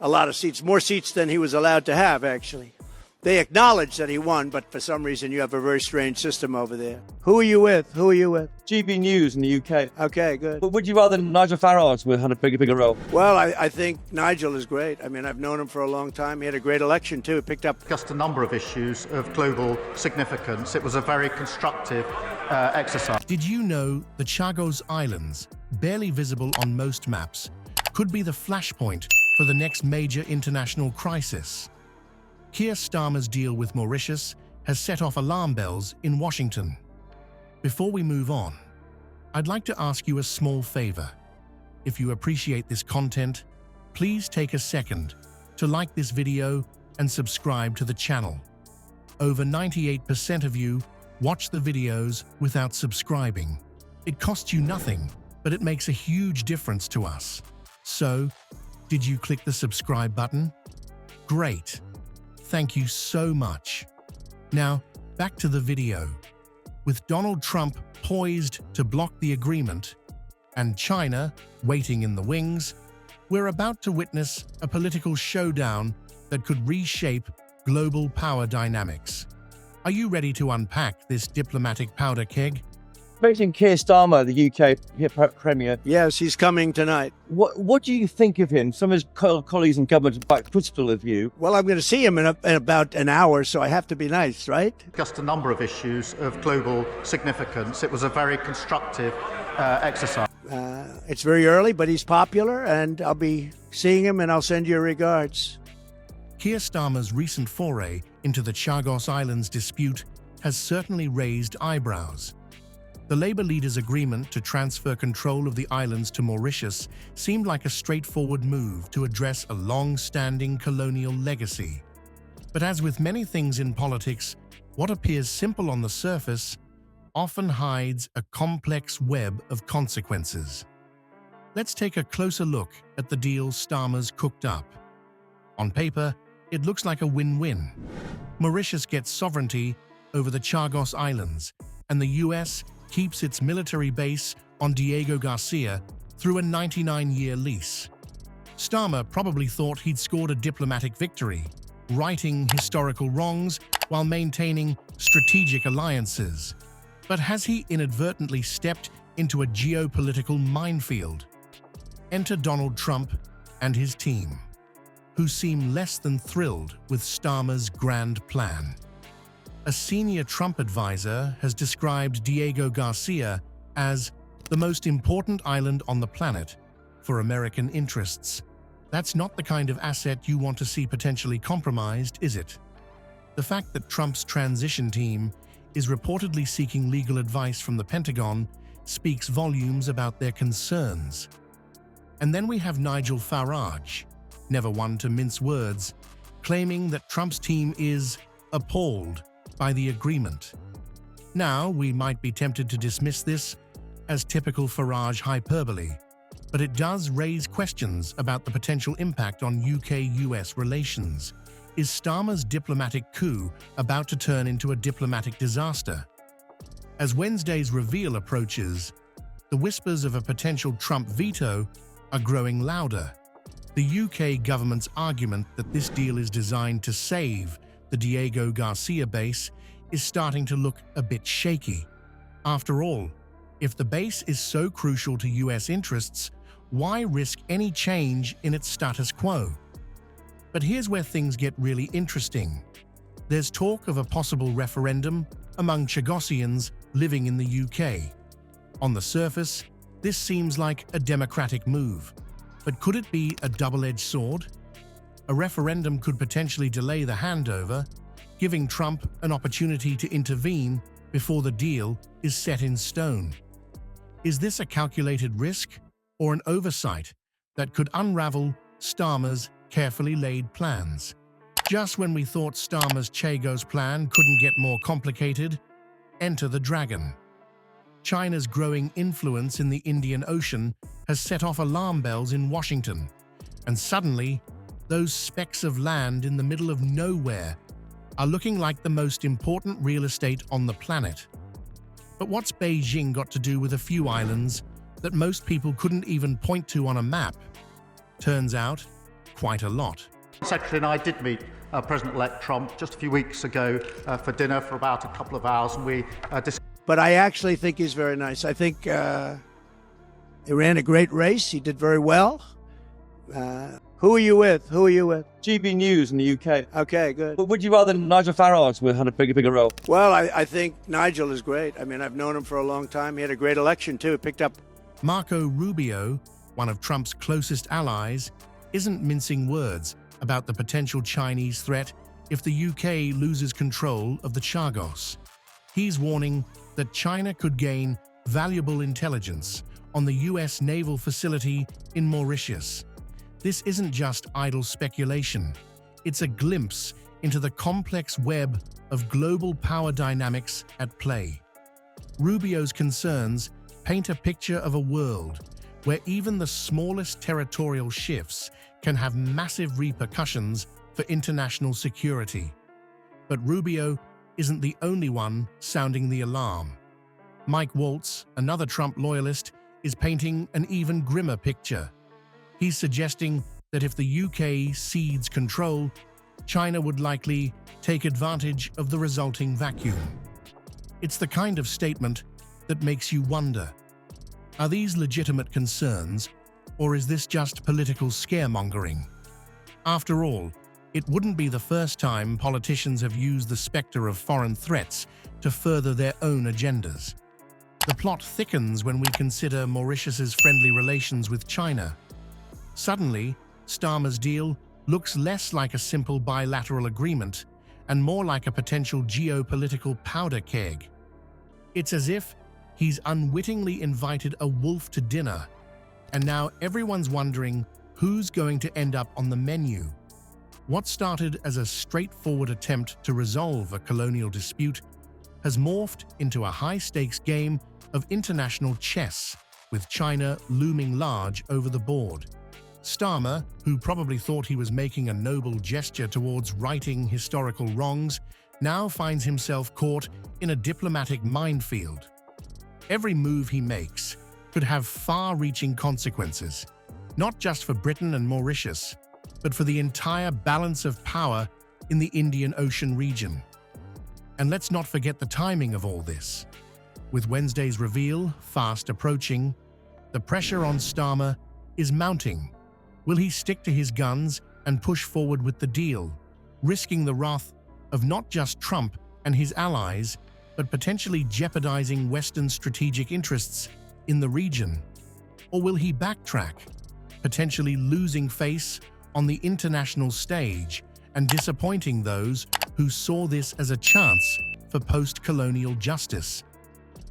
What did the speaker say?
a lot of seats, more seats than he was allowed to have, actually. They acknowledge that he won, but for some reason you have a very strange system over there. Who are you with? Who are you with? GB News in the UK. Okay, good. But would you rather Nigel Farage would have a bigger role? Well, I think Nigel is great. I mean, I've known him for a long time. He had a great election, too. He picked up Just a number of issues of global significance. It was a very constructive exercise. Did you know the Chagos Islands, barely visible on most maps, could be the flashpoint for the next major international crisis? Keir Starmer's deal with Mauritius has set off alarm bells in Washington. Before we move on, I'd like to ask you a small favor. If you appreciate this content, please take a second to like this video and subscribe to the channel. Over 98% of you watch the videos without subscribing. It costs you nothing, but it makes a huge difference to us. So, did you click the subscribe button? Great. Thank you so much. Now, back to the video. With Donald Trump poised to block the agreement and China waiting in the wings, we're about to witness a political showdown that could reshape global power dynamics. Are you ready to unpack this diplomatic powder keg? Meeting Keir Starmer, the UK Premier. Yes, he's coming tonight. What do you think of him? Some of his colleagues in government are quite critical of you. Well, I'm going to see him in about an hour, so I have to be nice, right? Just a number of issues of global significance. It was a very constructive exercise. It's very early, but he's popular, and I'll be seeing him, and I'll send you regards. Keir Starmer's recent foray into the Chagos Islands dispute has certainly raised eyebrows. The Labour leader's agreement to transfer control of the islands to Mauritius seemed like a straightforward move to address a long-standing colonial legacy. But as with many things in politics, what appears simple on the surface often hides a complex web of consequences. Let's take a closer look at the deal Starmer's cooked up. On paper, it looks like a win-win. Mauritius gets sovereignty over the Chagos Islands, and the US keeps its military base on Diego Garcia through a 99-year lease. Starmer probably thought he'd scored a diplomatic victory, righting historical wrongs while maintaining strategic alliances. But has he inadvertently stepped into a geopolitical minefield? Enter Donald Trump and his team, who seem less than thrilled with Starmer's grand plan. A senior Trump advisor has described Diego Garcia as the most important island on the planet for American interests. That's not the kind of asset you want to see potentially compromised, is it? The fact that Trump's transition team is reportedly seeking legal advice from the Pentagon speaks volumes about their concerns. And then we have Nigel Farage, never one to mince words, claiming that Trump's team is appalled by the agreement. Now, we might be tempted to dismiss this as typical Farage hyperbole, but it does raise questions about the potential impact on UK-US relations. Is Starmer's diplomatic coup about to turn into a diplomatic disaster? As Wednesday's reveal approaches, the whispers of a potential Trump veto are growing louder. The UK government's argument that this deal is designed to save the Diego Garcia base is starting to look a bit shaky. After all, if the base is so crucial to US interests, why risk any change in its status quo? But here's where things get really interesting. There's talk of a possible referendum among Chagosians living in the UK. On the surface, this seems like a democratic move, but could it be a double-edged sword? A referendum could potentially delay the handover, giving Trump an opportunity to intervene before the deal is set in stone. Is this a calculated risk or an oversight that could unravel Starmer's carefully laid plans? Just when we thought Starmer's Chagos plan couldn't get more complicated, enter the dragon. China's growing influence in the Indian Ocean has set off alarm bells in Washington, and suddenly, those specks of land in the middle of nowhere are looking like the most important real estate on the planet. But what's Beijing got to do with a few islands that most people couldn't even point to on a map? Turns out, quite a lot. Secretary and I did meet President-elect Trump just a few weeks ago for dinner for about a couple of hours, and we discussed. But I actually think he's very nice. I think he ran a great race. He did very well. Who are you with? Who are you with? GB News in the UK. Okay, good. But would you rather Nigel Farage would had a bigger role? Well, I think Nigel is great. I mean, I've known him for a long time. He had a great election, too. Picked up. Marco Rubio, one of Trump's closest allies, isn't mincing words about the potential Chinese threat if the UK loses control of the Chagos. He's warning that China could gain valuable intelligence on the US naval facility in Mauritius. This isn't just idle speculation. It's a glimpse into the complex web of global power dynamics at play. Rubio's concerns paint a picture of a world where even the smallest territorial shifts can have massive repercussions for international security. But Rubio isn't the only one sounding the alarm. Mike Waltz, another Trump loyalist, is painting an even grimmer picture. He's suggesting that if the UK cedes control, China would likely take advantage of the resulting vacuum. It's the kind of statement that makes you wonder, are these legitimate concerns, or is this just political scaremongering? After all, it wouldn't be the first time politicians have used the specter of foreign threats to further their own agendas. The plot thickens when we consider Mauritius's friendly relations with China. Suddenly, Starmer's deal looks less like a simple bilateral agreement and more like a potential geopolitical powder keg. It's as if he's unwittingly invited a wolf to dinner, and now everyone's wondering who's going to end up on the menu. What started as a straightforward attempt to resolve a colonial dispute has morphed into a high-stakes game of international chess, with China looming large over the board. Starmer, who probably thought he was making a noble gesture towards righting historical wrongs, now finds himself caught in a diplomatic minefield. Every move he makes could have far-reaching consequences, not just for Britain and Mauritius, but for the entire balance of power in the Indian Ocean region. And let's not forget the timing of all this. With Wednesday's reveal fast approaching, the pressure on Starmer is mounting. Will he stick to his guns and push forward with the deal, risking the wrath of not just Trump and his allies, but potentially jeopardizing Western strategic interests in the region? Or will he backtrack, potentially losing face on the international stage and disappointing those who saw this as a chance for post-colonial justice?